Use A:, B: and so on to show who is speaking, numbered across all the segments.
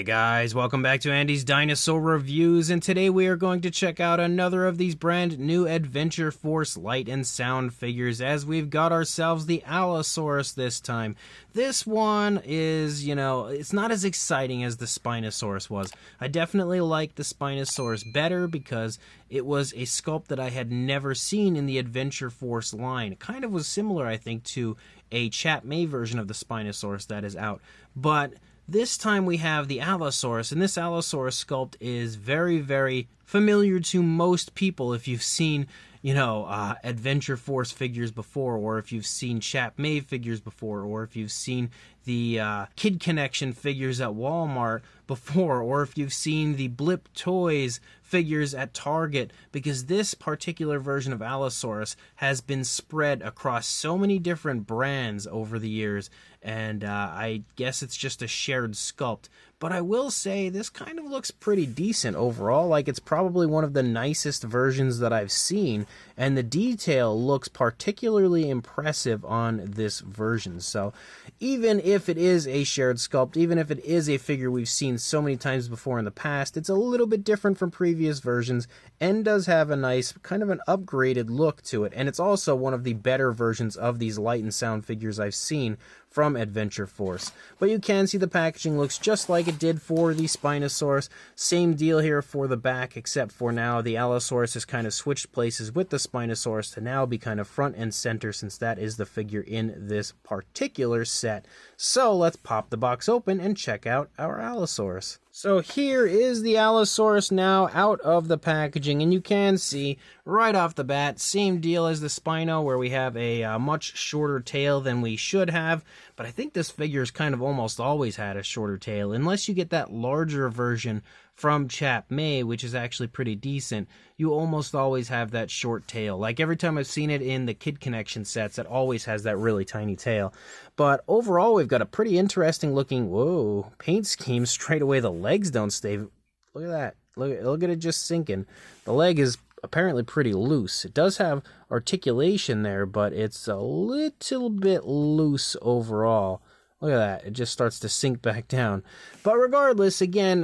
A: Hey guys, welcome back to Andy's Dinosaur Reviews, and today we are going to check out another of these brand new Adventure Force light and sound figures, as we've got ourselves the Allosaurus this time. This one is, it's not as exciting as the Spinosaurus was. I definitely like the Spinosaurus better because it was a sculpt that I had never seen in the Adventure Force line. It kind of was similar, I think, to a Chap May version of the Spinosaurus that is out, but this time we have the Allosaurus, and this Allosaurus sculpt is very, very familiar to most people if you've seen, Adventure Force figures before, or if you've seen Chap May figures before, or if you've seen the Kid Connection figures at Walmart before, or if you've seen the Blip Toys figures at Target, because this particular version of Allosaurus has been spread across so many different brands over the years, and I guess it's just a shared sculpt. But I will say this kind of looks pretty decent overall. Like, it's probably one of the nicest versions that I've seen, and the detail looks particularly impressive on this version. So even if it is a shared sculpt, even if it is a figure we've seen so many times before in the past, it's a little bit different from previous versions and does have a nice kind of an upgraded look to it. And it's also one of the better versions of these light and sound figures I've seen from Adventure Force. But you can see the packaging looks just like it did for the Spinosaurus. Same deal here for the back, except for now the Allosaurus has kind of switched places with the Spinosaurus to now be kind of front and center, since that is the figure in this particular set. So let's pop the box open and check out our Allosaurus. So here is the Allosaurus now out of the packaging, and you can see right off the bat, same deal as the Spino, where we have a much shorter tail than we should have. But I think this figure's kind of almost always had a shorter tail, unless you get that larger version from Chap May, which is actually pretty decent. You almost always have that short tail. Like, every time I've seen it in the Kid Connection sets, it always has that really tiny tail. But overall, we've got a pretty interesting looking, whoa, paint scheme straight away. The legs don't stay. Look at that. Look at it just sinking. The leg is apparently pretty loose. It does have articulation there, but it's a little bit loose overall. Look at that. It just starts to sink back down. But regardless, again,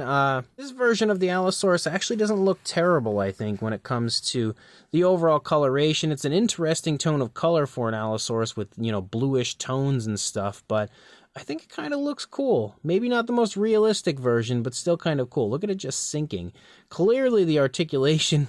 A: this version of the Allosaurus actually doesn't look terrible, I think, when it comes to the overall coloration. It's an interesting tone of color for an Allosaurus with, bluish tones and stuff, but I think it kind of looks cool. Maybe not the most realistic version, but still kind of cool. Look at it just sinking. Clearly the articulation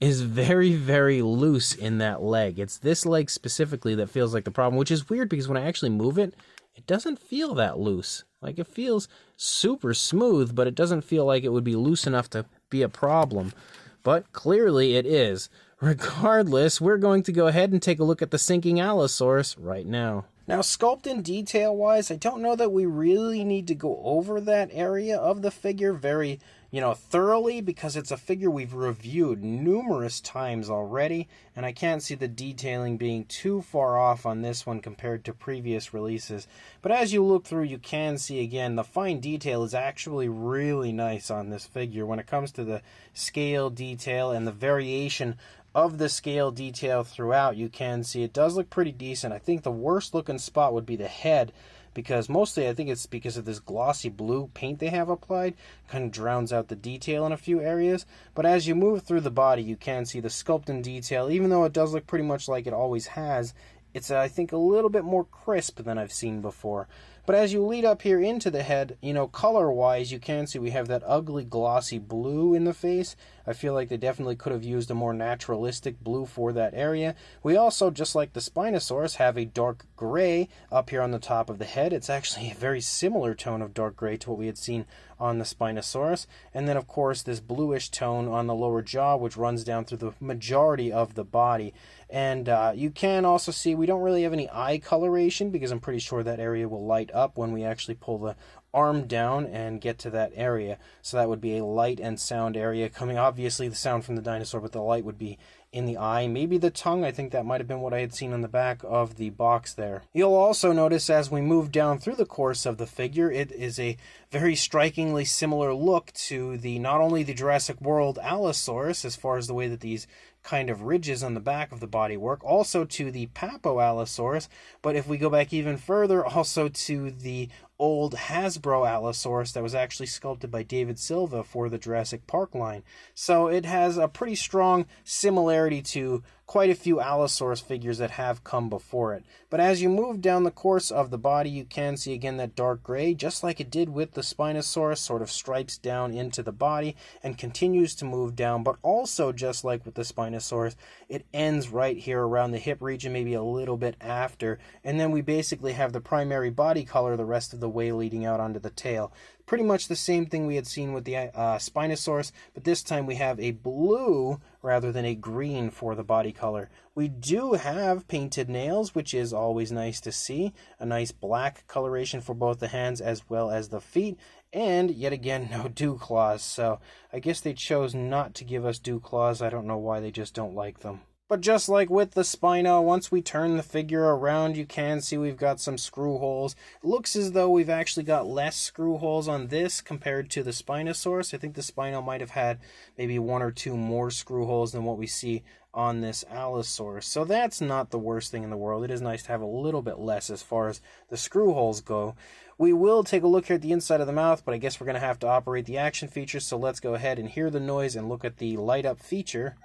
A: is very, very loose in that leg. It's this leg specifically that feels like the problem, which is weird because when I actually move it, it doesn't feel that loose. Like, it feels super smooth, but it doesn't feel like it would be loose enough to be a problem. But clearly it is. Regardless, we're going to go ahead and take a look at the sinking Allosaurus right now. Now, sculpt and detail-wise, I don't know that we really need to go over that area of the figure very, thoroughly, because it's a figure we've reviewed numerous times already, and I can't see the detailing being too far off on this one compared to previous releases. But as you look through, you can see, again, the fine detail is actually really nice on this figure when it comes to the scale detail and the variation of the scale detail throughout. You can see it does look pretty decent. I think the worst looking spot would be the head, because mostly I think it's because of this glossy blue paint they have applied. Kind of drowns out the detail in a few areas. But as you move through the body, you can see the sculpt and detail. Even though it does look pretty much like it always has, it's, I think, a little bit more crisp than I've seen before. But as you lead up here into the head, color-wise, you can see we have that ugly glossy blue in the face. I feel like they definitely could have used a more naturalistic blue for that area. We also, just like the Spinosaurus, have a dark gray up here on the top of the head. It's actually a very similar tone of dark gray to what we had seen on the Spinosaurus. And then, of course, this bluish tone on the lower jaw, which runs down through the majority of the body. And you can also see we don't really have any eye coloration, because I'm pretty sure that area will light up when we actually pull the arm down and get to that area. So that would be a light and sound area coming, obviously the sound from the dinosaur, but the light would be in the eye, maybe the tongue. I think that might have been what I had seen on the back of the box there. You'll also notice as we move down through the course of the figure, it is a very strikingly similar look to the not only the Jurassic World Allosaurus, as far as the way that these kind of ridges on the back of the body work, also to the Papo Allosaurus, but if we go back even further, also to the old Hasbro Allosaurus that was actually sculpted by David Silva for the Jurassic Park line. So it has a pretty strong similarity to quite a few Allosaurus figures that have come before it. But as you move down the course of the body, you can see again that dark gray, just like it did with the Spinosaurus, sort of stripes down into the body and continues to move down, but also just like with the Spinosaurus, it ends right here around the hip region, maybe a little bit after, and then we basically have the primary body color the rest of the way leading out onto the tail. Pretty much the same thing we had seen with the Spinosaurus, but this time we have a blue rather than a green for the body color. We do have painted nails, which is always nice to see. A nice black coloration for both the hands as well as the feet. And yet again, no dew claws. So I guess they chose not to give us dew claws. I don't know why, they just don't like them. But just like with the Spino, once we turn the figure around, you can see we've got some screw holes. It looks as though we've actually got less screw holes on this compared to the Spinosaurus. I think the Spino might have had maybe one or two more screw holes than what we see on this Allosaurus. So that's not the worst thing in the world. It is nice to have a little bit less as far as the screw holes go. We will take a look here at the inside of the mouth, but I guess we're going to have to operate the action feature, so let's go ahead and hear the noise and look at the light up feature.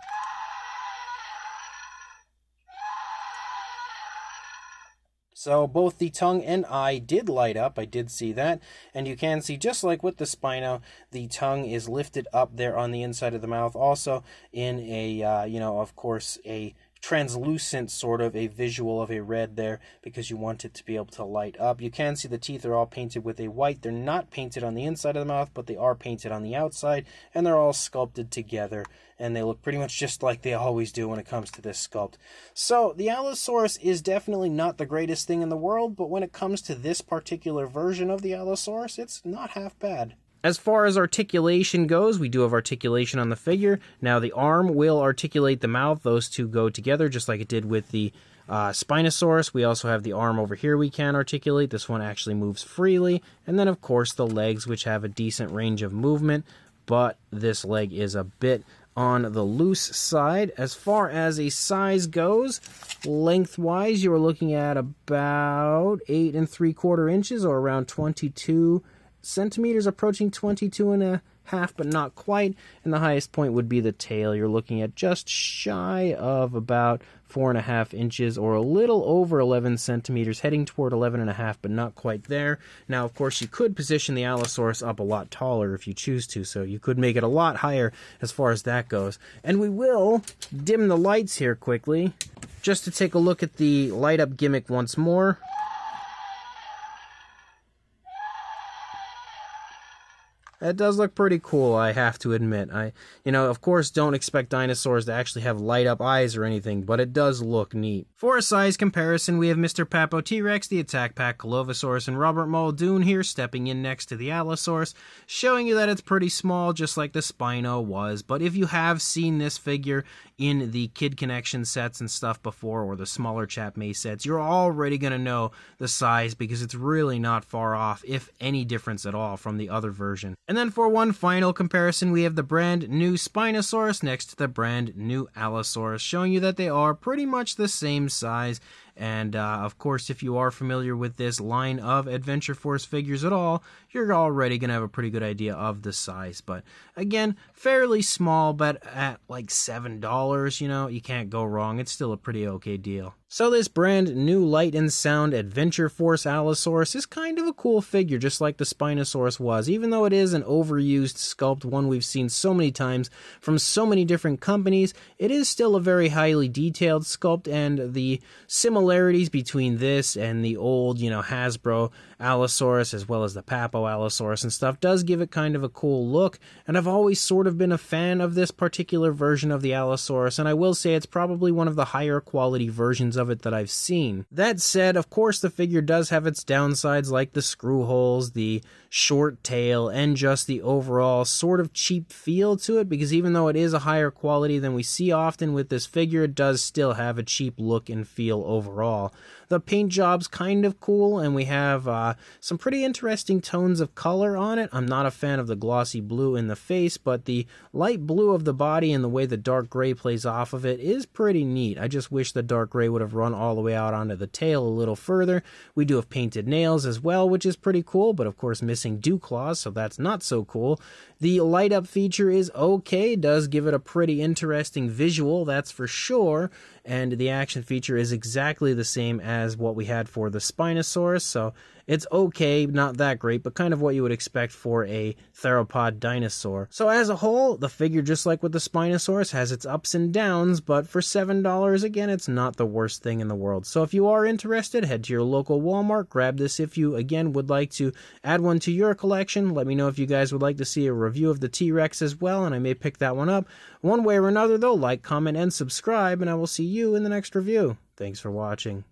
A: So both the tongue and eye did light up, I did see that, and you can see just like with the Spino, the tongue is lifted up there on the inside of the mouth, also in a, of course, a translucent sort of a visual of a red there because you want it to be able to light up. You can see the teeth are all painted with a white. They're not painted on the inside of the mouth, but they are painted on the outside, and they're all sculpted together, and they look pretty much just like they always do when it comes to this sculpt. So the Allosaurus is definitely not the greatest thing in the world, but when it comes to this particular version of the Allosaurus, it's not half bad. As far as articulation goes, we do have articulation on the figure. Now the arm will articulate the mouth. Those two go together just like it did with the Spinosaurus. We also have the arm over here we can articulate. This one actually moves freely. And then of course the legs, which have a decent range of movement, but this leg is a bit on the loose side. As far as a size goes, lengthwise you are looking at about 8 3/4 inches, or around 22 centimeters, approaching 22.5, but not quite. And the highest point would be the tail. You're looking at just shy of about 4.5 inches, or a little over 11 centimeters, heading toward 11.5, but not quite there. Now, of course, you could position the Allosaurus up a lot taller if you choose to, so you could make it a lot higher as far as that goes. And we will dim the lights here quickly, just to take a look at the light up gimmick once more. It does look pretty cool, I have to admit. Of course, don't expect dinosaurs to actually have light-up eyes or anything, but it does look neat. For a size comparison, we have Mr. Papo T-Rex, the Attack Pack Allosaurus, and Robert Muldoon here stepping in next to the Allosaurus, showing you that it's pretty small, just like the Spino was. But if you have seen this figure in the Kid Connection sets and stuff before, or the smaller Chap May sets, you're already going to know the size, because it's really not far off, if any difference at all, from the other version. And then for one final comparison, we have the brand new Spinosaurus next to the brand new Allosaurus, showing you that they are pretty much the same size. And of course, if you are familiar with this line of Adventure Force figures at all, you're already going to have a pretty good idea of the size. But again, fairly small, but at like $7, you can't go wrong. It's still a pretty okay deal. So this brand new Light and Sound Adventure Force Allosaurus is kind of a cool figure, just like the Spinosaurus was. Even though it is an overused sculpt, one we've seen so many times from so many different companies, it is still a very highly detailed sculpt, and the similarity similarities between this and the old, Hasbro Allosaurus, as well as the Papo Allosaurus and stuff, does give it kind of a cool look, and I've always sort of been a fan of this particular version of the Allosaurus, and I will say it's probably one of the higher quality versions of it that I've seen. That said, of course the figure does have its downsides, like the screw holes, the short tail, and just the overall sort of cheap feel to it, because even though it is a higher quality than we see often with this figure, it does still have a cheap look and feel overall. The paint job's kind of cool, and we have some pretty interesting tones of color on it. I'm not a fan of the glossy blue in the face, but the light blue of the body and the way the dark gray plays off of it is pretty neat. I just wish the dark gray would have run all the way out onto the tail a little further. We do have painted nails as well, which is pretty cool, but of course missing dew claws, so that's not so cool. The light up feature is okay, does give it a pretty interesting visual, that's for sure, and the action feature is exactly the same as what we had for the Spinosaurus, so it's okay, not that great, but kind of what you would expect for a theropod dinosaur. So as a whole, the figure, just like with the Spinosaurus, has its ups and downs, but for $7, again, it's not the worst thing in the world. So if you are interested, head to your local Walmart, grab this. If you, again, would like to add one to your collection, let me know if you guys would like to see a review of the T-Rex as well, and I may pick that one up. One way or another, though, like, comment, and subscribe, and I will see you in the next review. Thanks for watching.